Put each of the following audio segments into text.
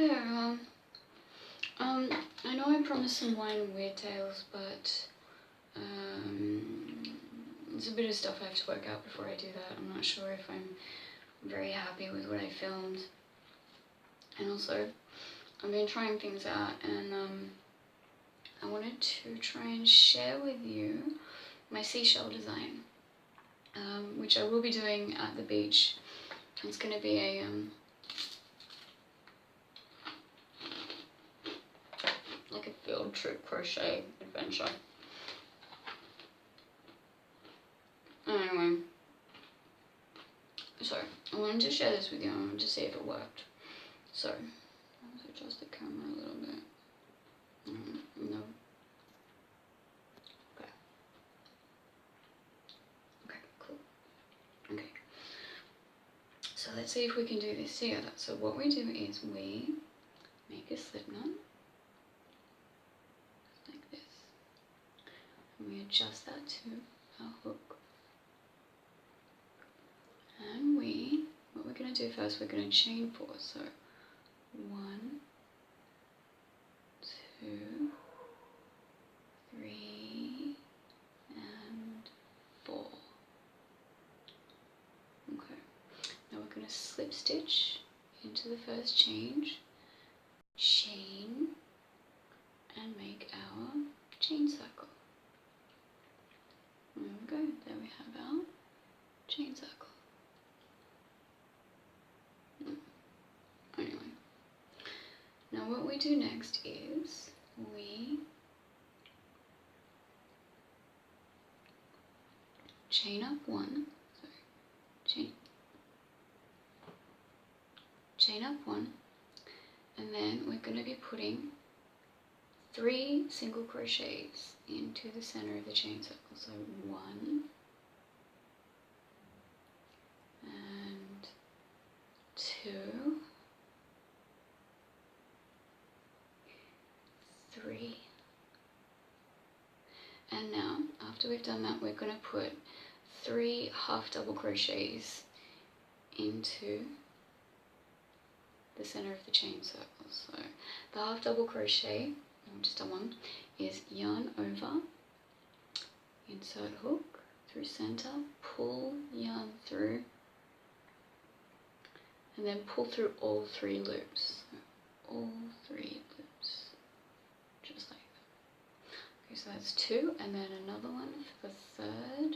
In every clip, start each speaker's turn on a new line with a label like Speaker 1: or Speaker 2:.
Speaker 1: yeah, I know I promised some wine and weird tales, but there's a bit of stuff I have to work out before I do that. I'm not sure if I'm very happy with what I filmed. And also, I've been trying things out, and I wanted to try and share with you my seashell design, which I will be doing at the beach. It's going to be a like a field trip crochet adventure. Anyway, so I wanted to share this with you. I wanted to see if it worked. So let's adjust the camera a little bit. No. Okay. Okay, cool. Okay. So let's see if we can do this together. So what we do is we make a slip knot like this, and we adjust that to our hook. And what we're going to do first, we're going to chain 4. So 1, 2, 3, and 4. Okay. Now we're going to slip stitch into the first chain, and make our chain circle. There we go. There we have our chain circle. Anyway, now what we do next is we chain up 1, chain up 1, and then we're going to be putting 3 single crochets into the center of the chain circle. So 1 and 2, 3, and now after we've done that, we're going to put 3 half double crochets into the center of the chain circle. So the half double crochet, just done one, is yarn over, insert hook through center, pull yarn through, and then pull through all 3 loops. So all 3 loops, just like that. Okay, so that's 2, and then another one for the 3rd.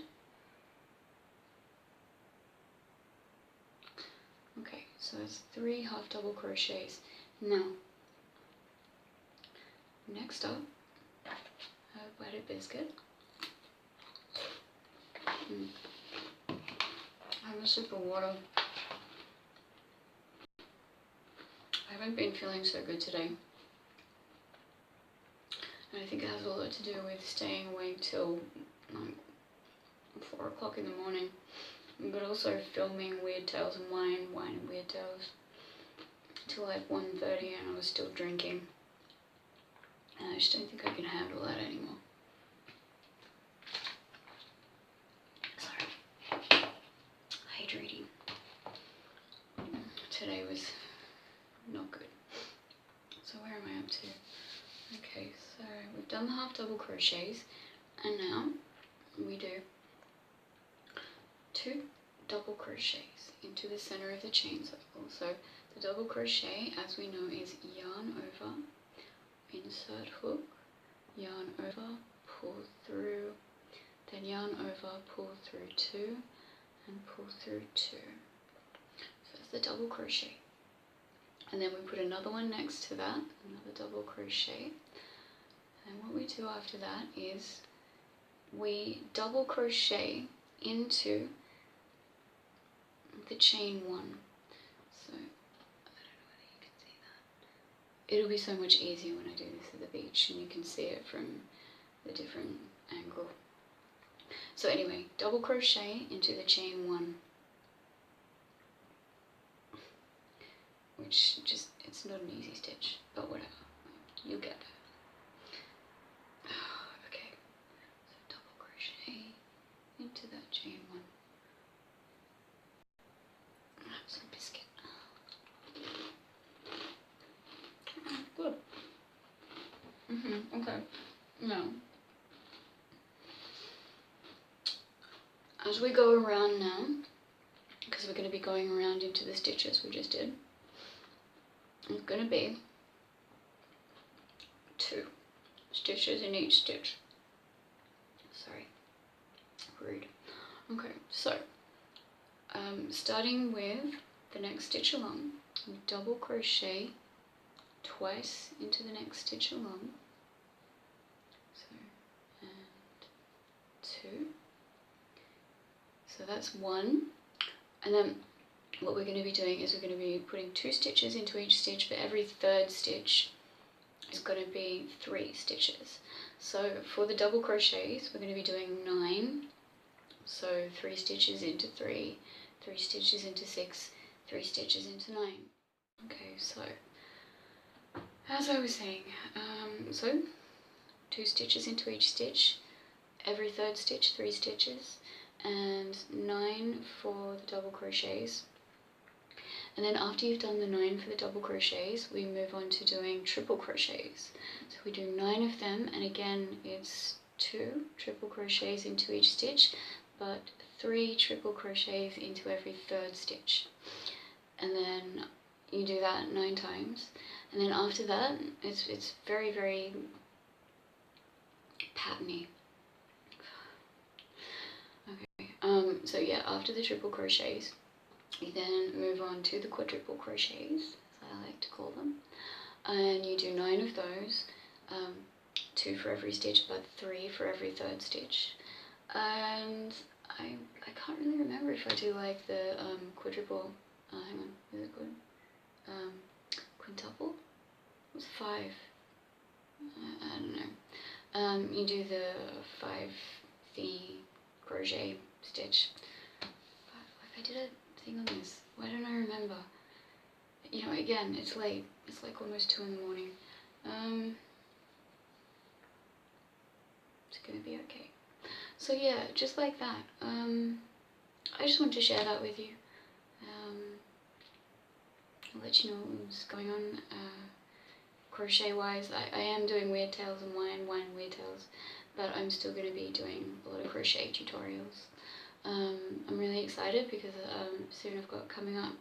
Speaker 1: Okay, so it's 3 half double crochets. Now, next up, a wetted biscuit. I have a sip of water. I haven't been feeling so good today, and I think it has a lot to do with staying awake till like 4 o'clock in the morning, but also filming Weird Tales and Wine and Weird Tales till like 1:30, and I was still drinking, and I just don't think I can handle that anymore. Sorry. Hydrating. Today was not good. So where am I up to? Okay, so we've done the half double crochets, and now we do 2 double crochets into the center of the chain circle. So the double crochet, as we know, is yarn over, insert hook, yarn over, pull through, then yarn over, pull through 2, and pull through 2. So that's the double crochet. And then we put another one next to that, another double crochet. And what we do after that is we double crochet into the chain 1. So, I don't know whether you can see that. It'll be so much easier when I do this at the beach and you can see it from the different angle. So anyway, double crochet into the chain 1. Which just, it's not an easy stitch, but whatever, you'll get there. Okay, so double crochet into that chain 1. Have some biscuit. Okay. Now, as we go around now, because we're going to be going around into the stitches we just did, it's going to be 2 stitches in each stitch. Sorry, rude. Okay, so starting with the next stitch along, we double crochet twice into the next stitch along. So, and 2. So that's 1. And then what we're going to be doing is we're going to be putting 2 stitches into each stitch, but every 3rd stitch is going to be 3 stitches. So for the double crochets, we're going to be doing 9. So 3 stitches into 3, 3 stitches into 6, 3 stitches into 9. Okay, so as I was saying, so 2 stitches into each stitch, every 3rd stitch 3 stitches, and 9 for the double crochets. And then after you've done the 9 for the double crochets, we move on to doing triple crochets. So we do 9 of them, and again it's 2 triple crochets into each stitch, but 3 triple crochets into every 3rd stitch. And then you do that 9 times. And then after that, it's very, very patterny. Okay, so yeah, after the triple crochets, you then move on to the quadruple crochets, as I like to call them. And you do 9 of those, 2 for every stitch, but 3 for every 3rd stitch. And I can't really remember if I do like the quadruple, hang on, is it good? Quintuple? It was 5. I don't know. You do the 5 V crochet stitch. If I did a thing on this, why don't I remember? You know, again, it's late. It's like almost 2 in the morning. It's gonna be okay. So yeah, just like that. I just wanted to share that with you. I'll let you know what's going on crochet wise. I am doing weird tails and wine and weird tails, but I'm still going to be doing a lot of crochet tutorials. I'm really excited because soon I've got coming up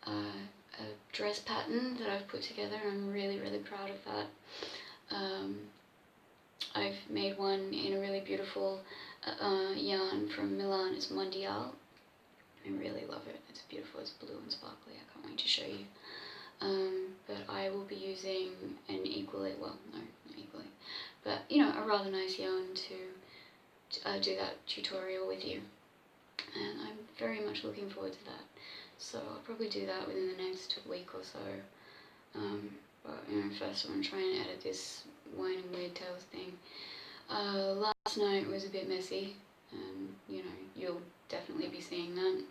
Speaker 1: a dress pattern that I've put together, and I'm really, really proud of that. I've made one in a really beautiful yarn from Milan. It's Mondial. I really love it. It's beautiful. It's blue and sparkly. I can't wait to show you. But I will be using an equally, well, no, not equally, but you know, a rather nice yarn to do that tutorial with you. And I'm very much looking forward to that. So I'll probably do that within the next week or so. But you know, first I want to try and edit this wine and weird tails thing. Last night was a bit messy, and you know, you'll definitely be seeing that.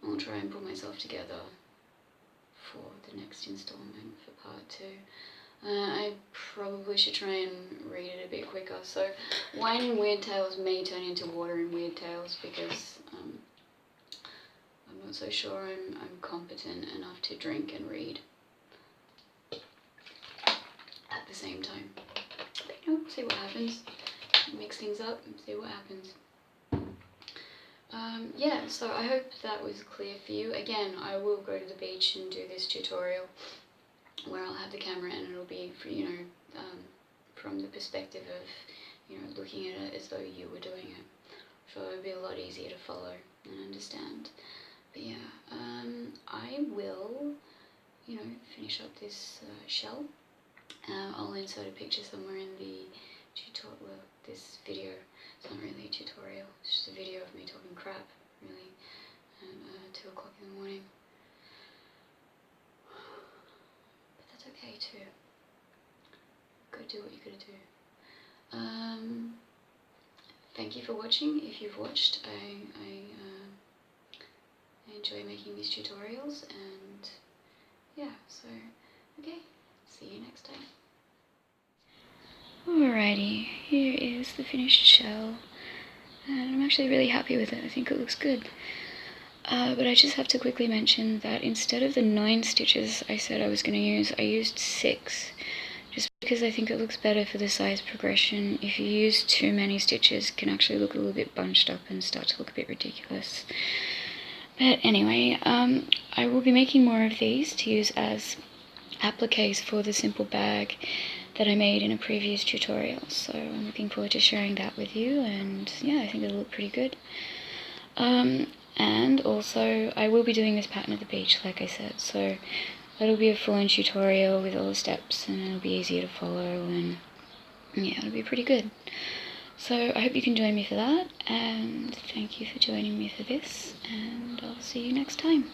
Speaker 1: I'll try and put myself together for the next installment for part 2. I probably should try and read it a bit quicker. So wine and weird tails may turn into water and weird tails because I'm not so sure I'm competent enough to drink and read at the same time. But, you know, see what happens. Mix things up and see what happens. Yeah, so I hope that was clear for you. Again, I will go to the beach and do this tutorial where I'll have the camera and it'll be, for, you know, from the perspective of, you know, looking at it as though you were doing it. So it'll be a lot easier to follow and understand. But yeah, I will, you know, finish up this shell. I'll insert a picture somewhere in the tutorial, well, this video. It's not really a tutorial, it's just a video of me talking crap, really, at 2 o'clock in the morning. But that's okay too. Go do what you gotta do. Thank you for watching. If you've watched, I enjoy making these tutorials, and yeah, so, okay, see you next time. Alrighty, here is the finished shell, and I'm actually really happy with it. I think it looks good. But I just have to quickly mention that instead of the 9 stitches I said I was going to use, I used 6, just because I think it looks better for the size progression. If you use too many stitches, it can actually look a little bit bunched up and start to look a bit ridiculous. But anyway, I will be making more of these to use as appliques for the simple bag that I made in a previous tutorial. So I'm looking forward to sharing that with you, and yeah, I think it'll look pretty good. And also I will be doing this pattern at the beach, like I said, so that'll be a full-on tutorial with all the steps, and it'll be easier to follow, and yeah, it'll be pretty good. So I hope you can join me for that, and thank you for joining me for this, and I'll see you next time.